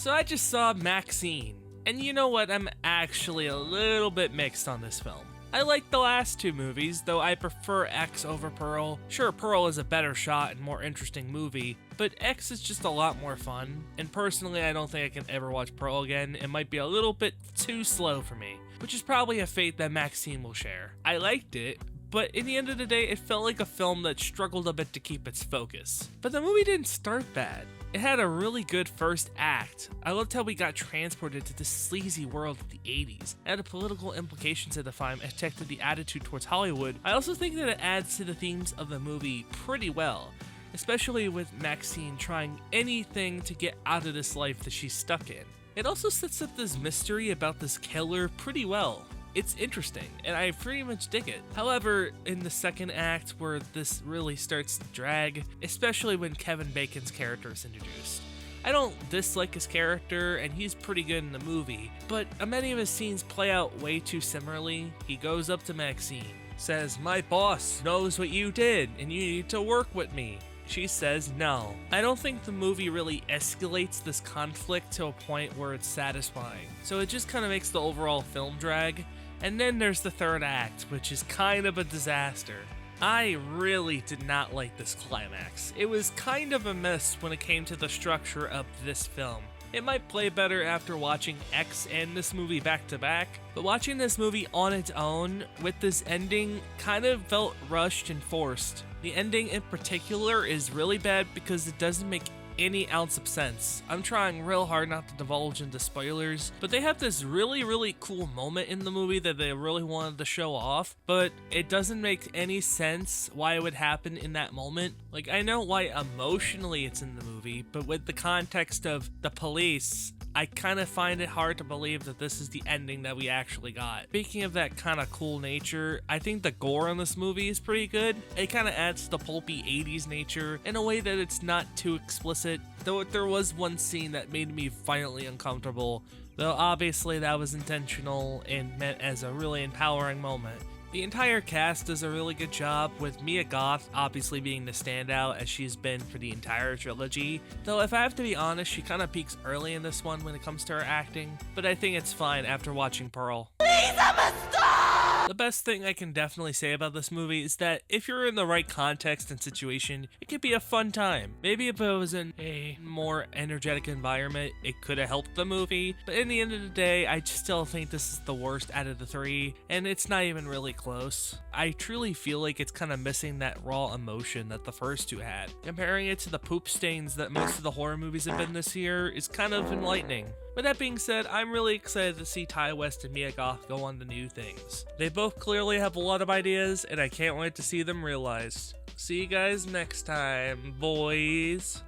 So I just saw Maxxxine, and you know what, I'm actually a little bit mixed on this film. I like the last two movies, though I prefer X over Pearl. Sure, Pearl is a better shot and more interesting movie, but X is just a lot more fun, and personally I don't think I can ever watch Pearl again. It might be a little bit too slow for me, which is probably a fate that Maxxxine will share. I liked it, but in the end of the day, it felt like a film that struggled a bit to keep its focus. But the movie didn't start bad. It had a really good first act. I loved how we got transported to this sleazy world of the 80s. It had the political implications of the film affected the attitude towards Hollywood. I also think that it adds to the themes of the movie pretty well, especially with Maxxxine trying anything to get out of this life that she's stuck in. It also sets up this mystery about this killer pretty well. It's interesting, and I pretty much dig it. However, in the second act where this really starts to drag, especially when Kevin Bacon's character is introduced. I don't dislike his character, and he's pretty good in the movie, but many of his scenes play out way too similarly. He goes up to Maxxxine, says, "My boss knows what you did, and you need to work with me." She says no. I don't think the movie really escalates this conflict to a point where it's satisfying, so it just kind of makes the overall film drag. And then there's the third act, which is kind of a disaster. I really did not like this climax. It was kind of a mess when it came to the structure of this film. It might play better after watching X and this movie back to back, but watching this movie on its own with this ending kind of felt rushed and forced. The ending in particular is really bad because it doesn't make any ounce of sense. I'm trying real hard not to divulge into spoilers, but they have this really cool moment in the movie that they really wanted to show off, but it doesn't make any sense why it would happen in that moment. Like, I know why emotionally it's in the movie, but with the context of the police, I kind of find it hard to believe that this is the ending that we actually got. Speaking of that kind of cool nature, I think the gore in this movie is pretty good. It kind of adds to the pulpy 80s nature in a way that it's not too explicit, though there was one scene that made me violently uncomfortable, though obviously that was intentional and meant as a really empowering moment. The entire cast does a really good job, with Mia Goth obviously being the standout as she's been for the entire trilogy, though if I have to be honest, she kind of peaks early in this one when it comes to her acting, but I think it's fine after watching Pearl. Please, Emma, stop! The best thing I can definitely say about this movie is that if you're in the right context and situation, it could be a fun time. Maybe if it was in a more energetic environment, it could have helped the movie, but in the end of the day, I still think this is the worst out of the three, and it's not even really close. I truly feel like it's kind of missing that raw emotion that the first two had. Comparing it to the poop stains that most of the horror movies have been this year is kind of enlightening. With that being said, I'm really excited to see Ty West and Mia Goth go on to new things. They both clearly have a lot of ideas, and I can't wait to see them realized. See you guys next time, boys.